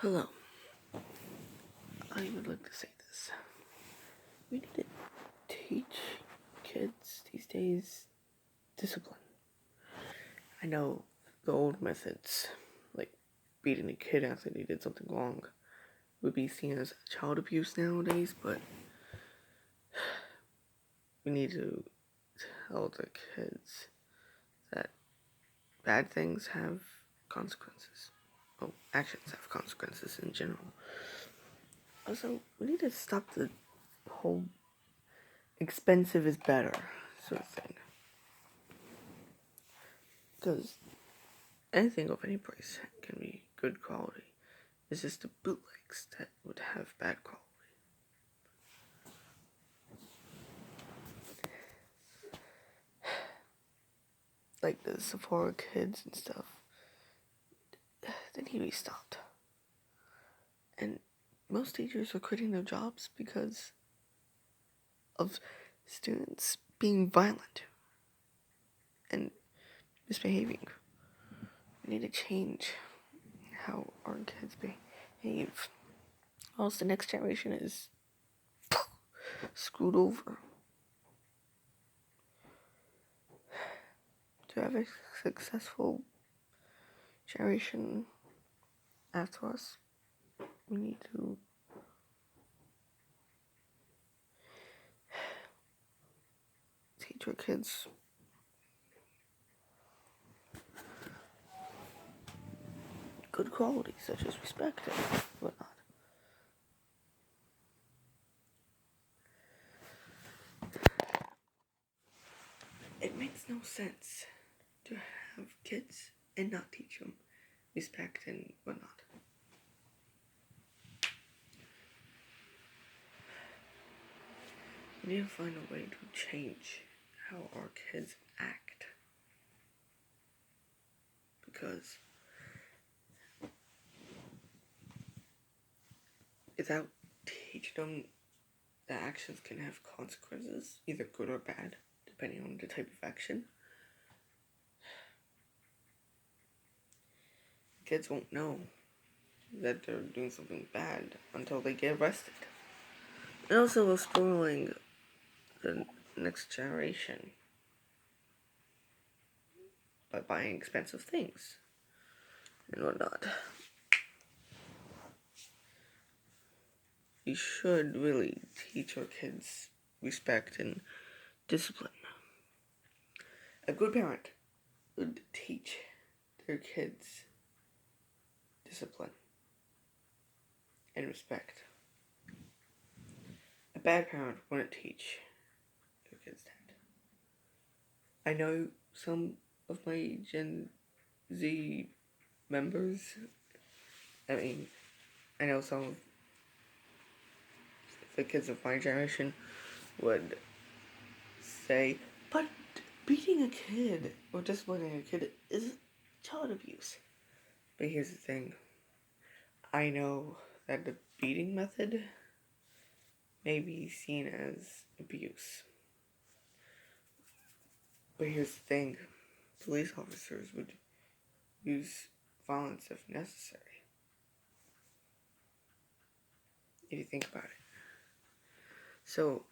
Hello. I would like to say this. We need to teach kids these days discipline. I know the old methods, like beating a kid after they did something wrong, would be seen as child abuse nowadays, but we need to tell the kids that bad things have consequences. Well, actions have consequences in general. Also, we need to stop the whole expensive is better sort of thing. Because anything of any price can be good quality. It's just the bootlegs that would have bad quality. Like the Sephora kids and stuff. They need to be stopped. And most teachers are quitting their jobs because of students being violent and misbehaving. We need to change how our kids behave. Or else the next generation is screwed over. To have a successful generation after us, we need to teach our kids good qualities such as respect and whatnot. It makes no sense to have kids and not teach them respect and whatnot. We need to find a way to change how our kids act. Because without teaching them that actions can have consequences, either good or bad, depending on the type of action, kids won't know that they're doing something bad until they get arrested. And also we're spoiling the next generation by buying expensive things and whatnot. We should really teach our kids respect and discipline. A good parent would teach their kids discipline and respect. A bad parent wouldn't teach their kids that. I know some of my Gen Z members, I know some of the kids of my generation would say, but beating a kid or disciplining a kid is child abuse. But here's the thing. I know that the beating method may be seen as abuse. But here's the thing. Police officers would use violence if necessary. If you think about it. So,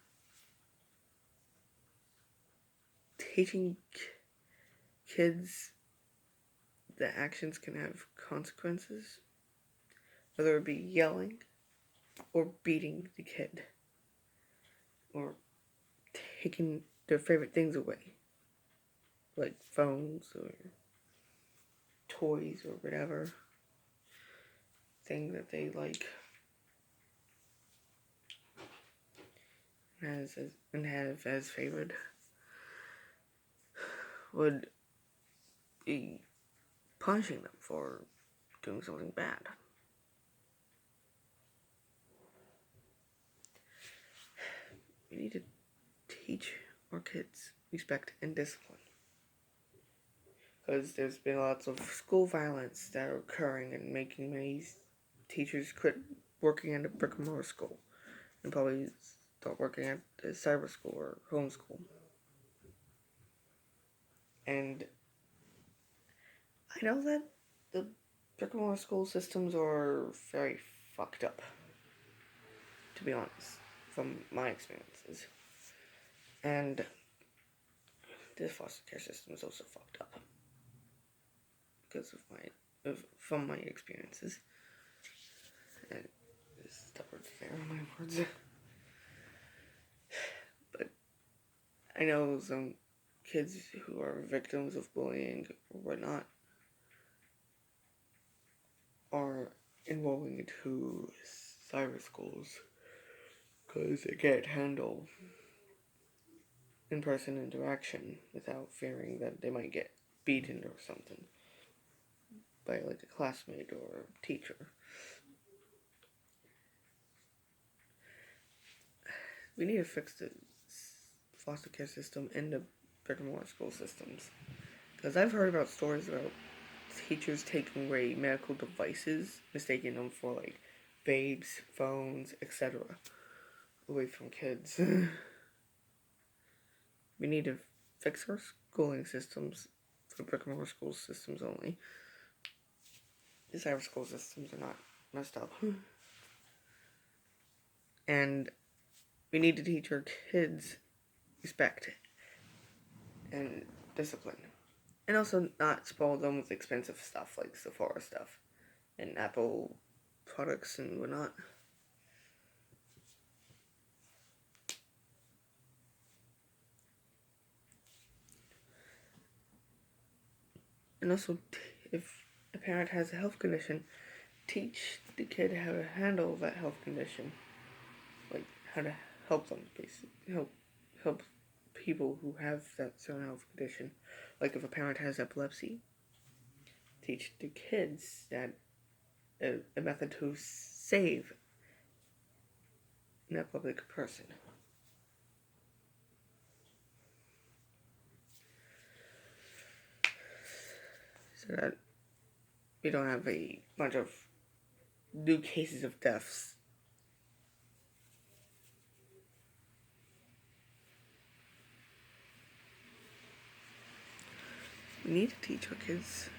teaching kids that actions can have consequences, whether it be yelling or beating the kid or taking their favorite things away, like phones or toys or whatever thing that they like and have as favored, would be punishing them for doing something bad. We need to teach our kids respect and discipline. Because there's been lots of school violence that are occurring and making many teachers quit working at a brick and mortar school and probably start working at a cyber school or homeschool. And I know that the brick and mortar school systems are very fucked up, to be honest, from my experiences. And this foster care system is also fucked up because of from my experiences. And this is the word fair on my words. But I know some kids who are victims of bullying or whatnot are enrolling into cyber schools because they can't handle in-person interaction without fearing that they might get beaten or something by like a classmate or a teacher. We need to fix the foster care system and the brick and mortar school systems, because I've heard about stories about teachers taking away medical devices, mistaking them for like babes, phones, etc. away from kids. We need to fix our schooling systems for brick and mortar school systems only. These cyber school systems are not messed up. And we need to teach our kids respect and discipline. And also not spoil them with expensive stuff like Sephora stuff and Apple products and whatnot. And also, if a parent has a health condition, teach the kid how to handle that health condition. Like, how to help them, basically. Help people who have that certain health condition. Like, if a parent has epilepsy, teach the kids that a method to save an epileptic person. So that we don't have a bunch of new cases of deaths. We need to teach our kids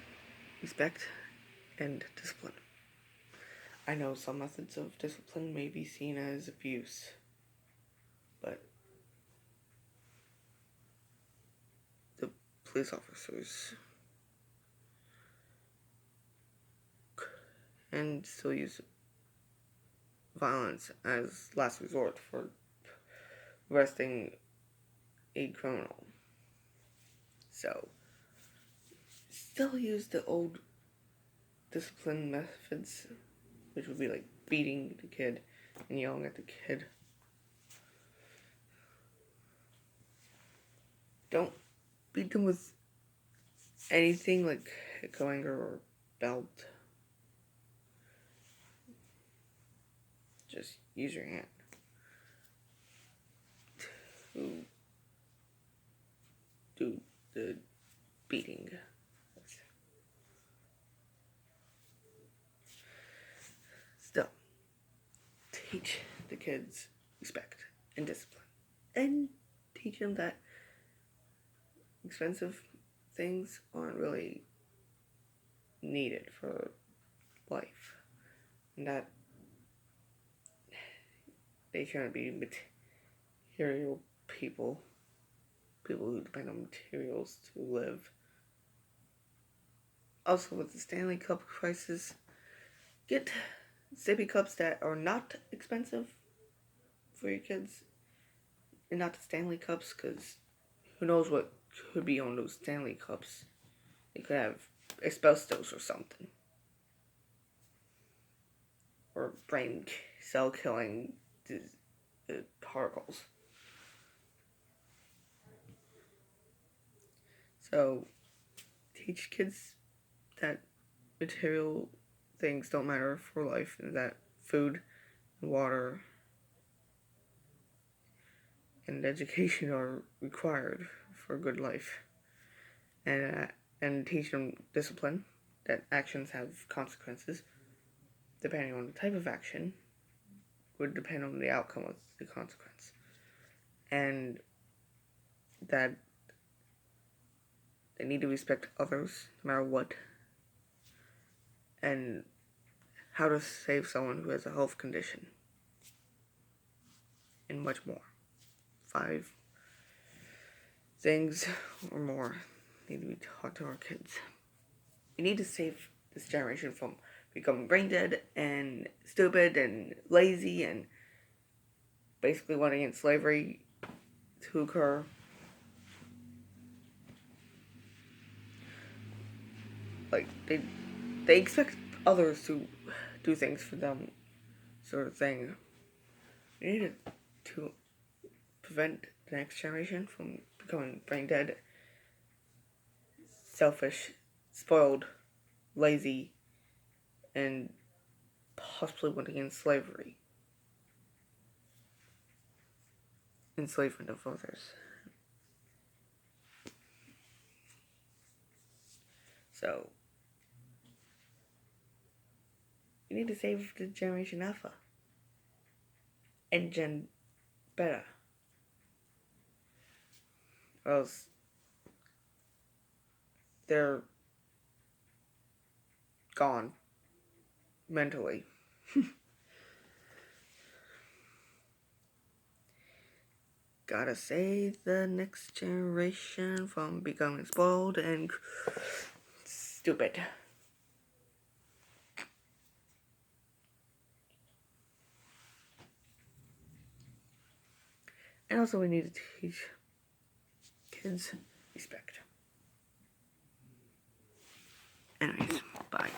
respect and discipline. I know some methods of discipline may be seen as abuse, but the police officers can still use violence as last resort for arresting a criminal. So, still use the old discipline methods, which would be like beating the kid and yelling at the kid. Don't beat them with anything like a hanger or belt. Just use your hand to do the beating. Still, teach the kids respect and discipline. And teach them that expensive things aren't really needed for life. And that they shouldn't be material people who depend on materials to live. Also, with the Stanley Cup crisis, get sippy cups that are not expensive for your kids, and not the Stanley Cups, because who knows what could be on those Stanley Cups. They could have asbestos or something, or brain cell killing particles. So, teach kids that material things don't matter for life, and that food and water and education are required for a good life. And teach them discipline, that actions have consequences. Depending on the type of action, would depend on the outcome of the consequence. And that they need to respect others no matter what. and how to save someone who has a health condition, and much more. 5 things or more need to be taught to our kids. We need to save this generation from becoming brain dead and stupid and lazy and basically wanting slavery to occur. Like, they expect others to do things for them, sort of thing. We need to prevent the next generation from becoming brain dead, selfish, spoiled, lazy, and possibly wanting enslavement of others. So, we need to save the Generation Alpha and Gen Beta, or else they're gone mentally. Gotta save the next generation from becoming spoiled and stupid. And also we need to teach kids respect. Anyways, bye.